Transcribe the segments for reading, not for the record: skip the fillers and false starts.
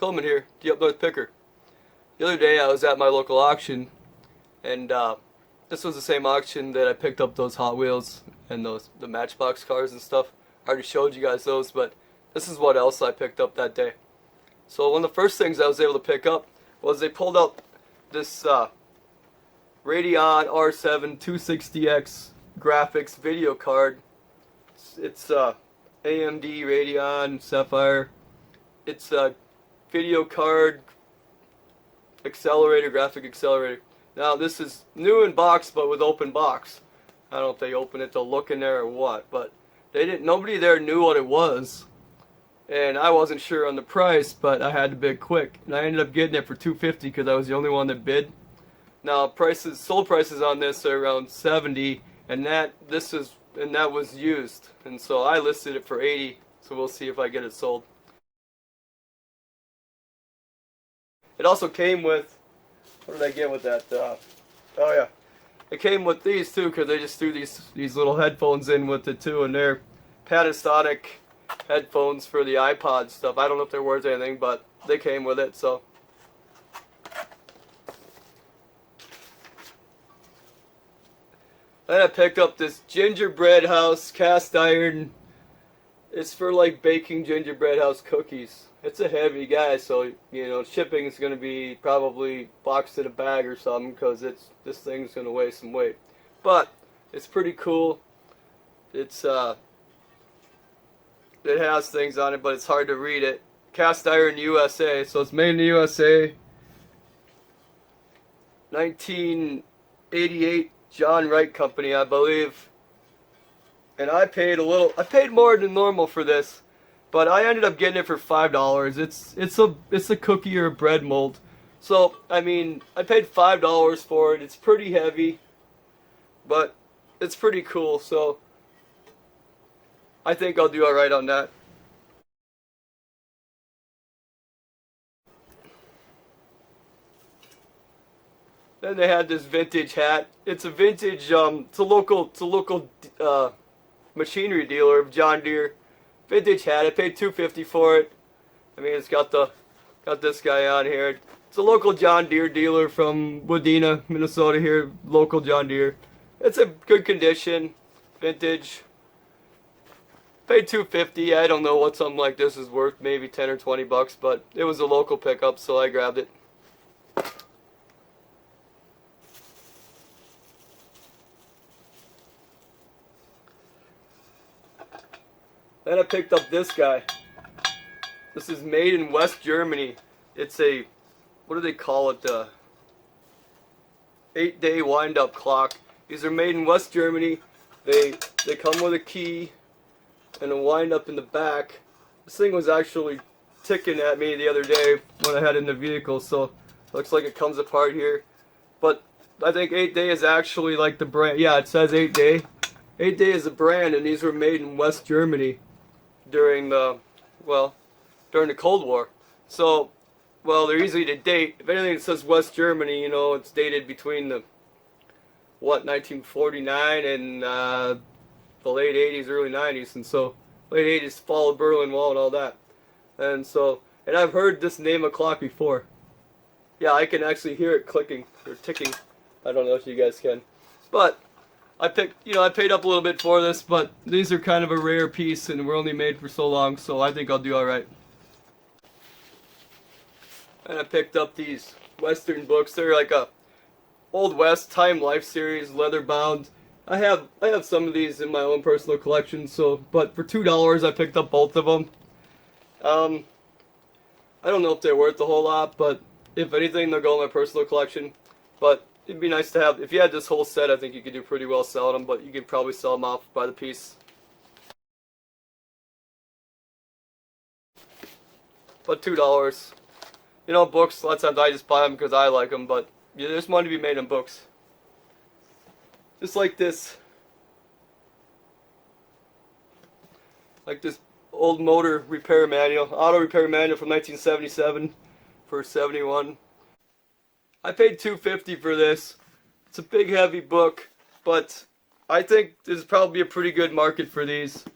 Coleman here, the Up North Picker. The other day I was at my local auction, and this was the same auction that I picked up those Hot Wheels and the Matchbox cars and stuff. I already showed you guys those, but this is what else I picked up that day. So one of the first things I was able to pick up was they pulled out this Radeon R7 260X graphics video card. It's AMD Radeon Saphire. It's a video card accelerator, graphic accelerator. Now this is new in box, but with open box. I don't know if they open it to look in there or what, but they didn't. Nobody there knew what it was, and I wasn't sure on the price, but I had to bid quick, and I ended up getting it for $250 because I was the only one that bid. Now sold prices on this are around $70, and that was used, and so I listed it for $80. So we'll see if I get it sold. It also came with, what did I get with that? Oh yeah, it came with these too, because they just threw these little headphones in with it too, and they're Panasonic headphones for the iPod stuff. I don't know if they're worth anything, but they came with it, so. Then I picked up this gingerbread house cast iron. It's for like baking gingerbread house cookies. It's a heavy guy, so you know shipping is going to be probably boxed in a bag or something, because this thing's going to weigh some weight. But it's pretty cool. It has things on it, but it's hard to read it. Cast iron USA, so it's made in the USA. 1988 John Wright Company, I believe. And I paid more than normal for this, but I ended up getting it for $5. It's a cookie or a bread mold. So, I mean, I paid $5 for it. It's pretty heavy, but it's pretty cool, so I think I'll do alright on that. Then they had this vintage hat. It's a vintage, it's a local machinery dealer of John Deere. Vintage hat. I paid $250 for it. I mean, it's got this guy on here. It's a local John Deere dealer from Wadena, Minnesota here. Local John Deere. It's a good condition. Vintage. Paid $250. I don't know what something like this is worth. Maybe 10 or 20 bucks, but it was a local pickup, so I grabbed it. Then I picked up this guy. This is made in West Germany. It's a, what do they call it? 8-day wind-up clock. These are made in West Germany. They come with a key and a wind-up in the back. This thing was actually ticking at me the other day when I had it in the vehicle, so looks like it comes apart here. But I think 8-day is actually like the brand. Yeah, it says 8-day. 8-day is a brand, and these were made in West Germany during the Cold War. So, well, they're easy to date. If anything that says West Germany, you know, it's dated between the 1949 and the late 80s, early 90s, and so late 80s, fall of Berlin Wall and all that. And so, and I've heard this name of clock before. Yeah, I can actually hear it clicking or ticking. I don't know if you guys can, but I paid up a little bit for this, but these are kind of a rare piece and were only made for so long, so I think I'll do alright. And I picked up these Western books. They're like a Old West Time Life series, leather bound. I have some of these in my own personal collection, so, but for $2 I picked up both of them. I don't know if they're worth a whole lot, but if anything they'll go in my personal collection. But it'd be nice to have. If you had this whole set, I think you could do pretty well selling them, but you could probably sell them off by the piece. But $2. You know, books, lots of times I just buy them because I like them, but yeah, there's money to be made in books. Just like this. Like this old motor repair manual, auto repair manual from 1977 for $71. I paid $250 for this. It's a big heavy book, but I think there's probably a pretty good market for these.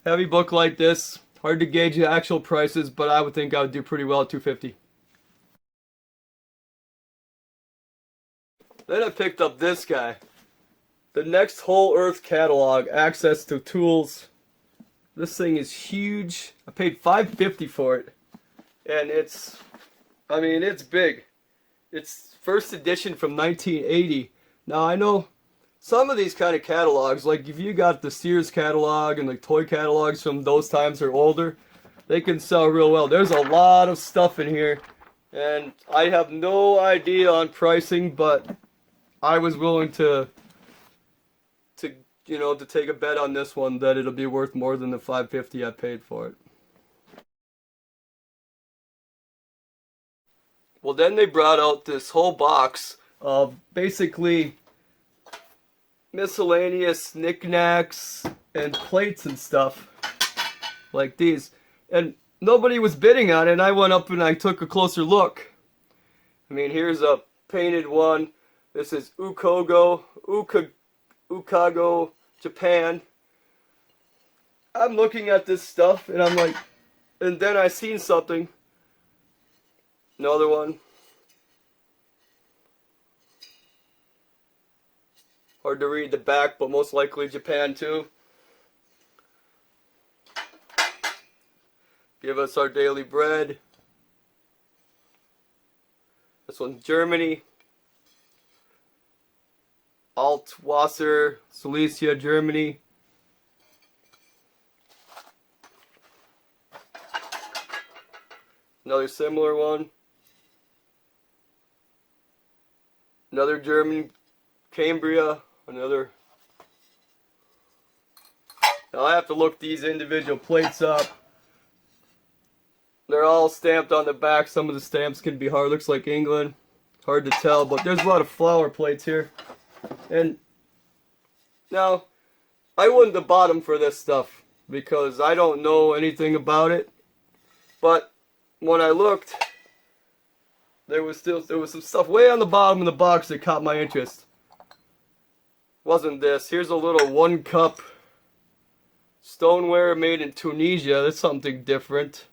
Heavy book like this, Hard to gauge the actual prices, but I would think I would do pretty well at $250. Then I picked up this guy. The Next Whole Earth Catalog, access to tools. This thing is huge. I paid $550 for it. And it's big. It's first edition from 1980. Now I know some of these kind of catalogs, like if you got the Sears catalog and the toy catalogs from those times or older, they can sell real well. There's a lot of stuff in here, and I have no idea on pricing, but I was willing to take a bet on this one that it'll be worth more than the $550 I paid for it. Well, then they brought out this whole box of basically miscellaneous knickknacks and plates and stuff like these, and nobody was bidding on it, and I went up and I took a closer look. I mean, here's a painted one. This is Ukago, Japan. I'm looking at this stuff and I'm like, and then I seen something. Another one. Hard to read the back, but most likely Japan too. Give us our daily bread. This one's Germany. Altwasser, Silesia, Germany. Another similar one. Another German, Cambria. Another. Now I have to look these individual plates up. They're all stamped on the back. Some of the stamps can be hard. Looks like England. Hard to tell, but there's a lot of flower plates here. And now, I wouldn't have bought them for this stuff because I don't know anything about it. But when I looked, there was some stuff way on the bottom of the box that caught my interest. Wasn't this? Here's a little 1-cup stoneware made in Tunisia. That's something different.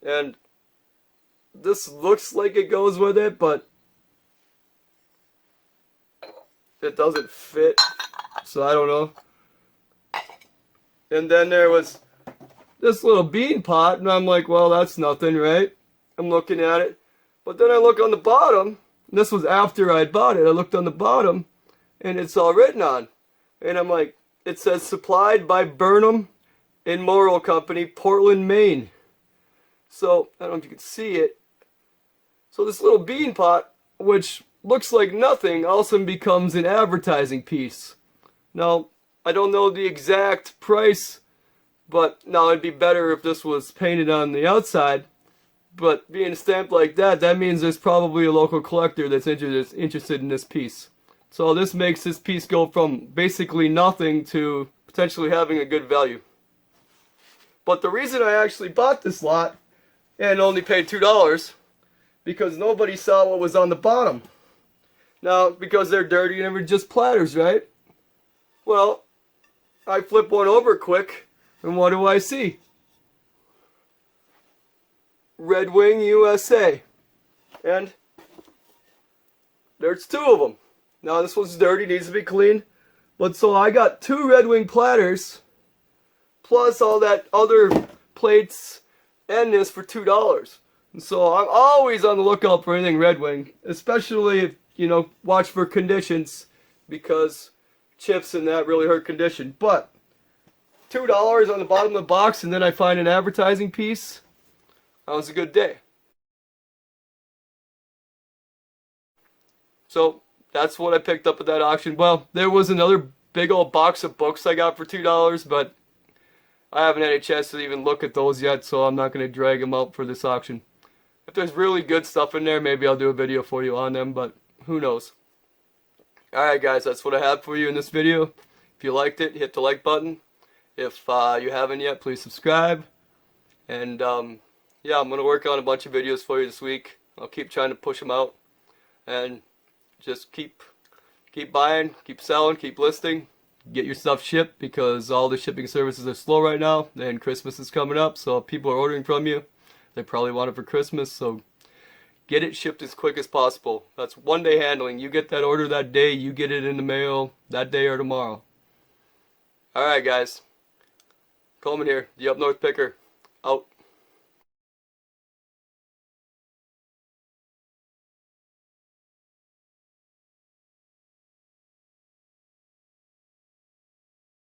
And this looks like it goes with it, but it doesn't fit, so I don't know. And then there was this little bean pot, and I'm like, well, that's nothing, right? I'm looking at it. But then I look on the bottom, and this was after I bought it. I looked on the bottom, and it's all written on. And I'm like, it says supplied by Burnham and Morrill Company, Portland, Maine. So, I don't know if you can see it. So this little bean pot, which looks like nothing, all of a sudden becomes an advertising piece. Now, I don't know the exact price, but now it'd be better if this was painted on the outside. But being stamped like that, that means there's probably a local collector that's interested in this piece. So this makes this piece go from basically nothing to potentially having a good value. But the reason I actually bought this lot and only paid $2 because nobody saw what was on the bottom. Now, because they're dirty and they're just platters, right? Well, I flip one over quick, and what do I see? Red Wing USA. And there's 2 of them. Now, this one's dirty, needs to be cleaned. But so I got 2 Red Wing platters, plus all that other plates and this for $2. And so I'm always on the lookout for anything Red Wing, especially if, watch for conditions, because chips and that really hurt condition. But $2 on the bottom of the box, and then I find an advertising piece. That was a good day. So that's what I picked up at that auction. Well, there was another big old box of books I got for $2, but I haven't had a chance to even look at those yet, so I'm not going to drag them out for this auction. If there's really good stuff in there, maybe I'll do a video for you on them, but who knows. Alright guys, that's what I have for you in this video. If you liked it, hit the like button. If you haven't yet, please subscribe. And yeah, I'm going to work on a bunch of videos for you this week. I'll keep trying to push them out. And just keep buying, keep selling, keep listing. get your stuff shipped, because all the shipping services are slow right now, and Christmas is coming up, so if people are ordering from you, they probably want it for Christmas, so get it shipped as quick as possible. That's 1-day handling. You get that order that day, you get it in the mail that day or tomorrow. Alright guys, Coleman here, the Up North Picker.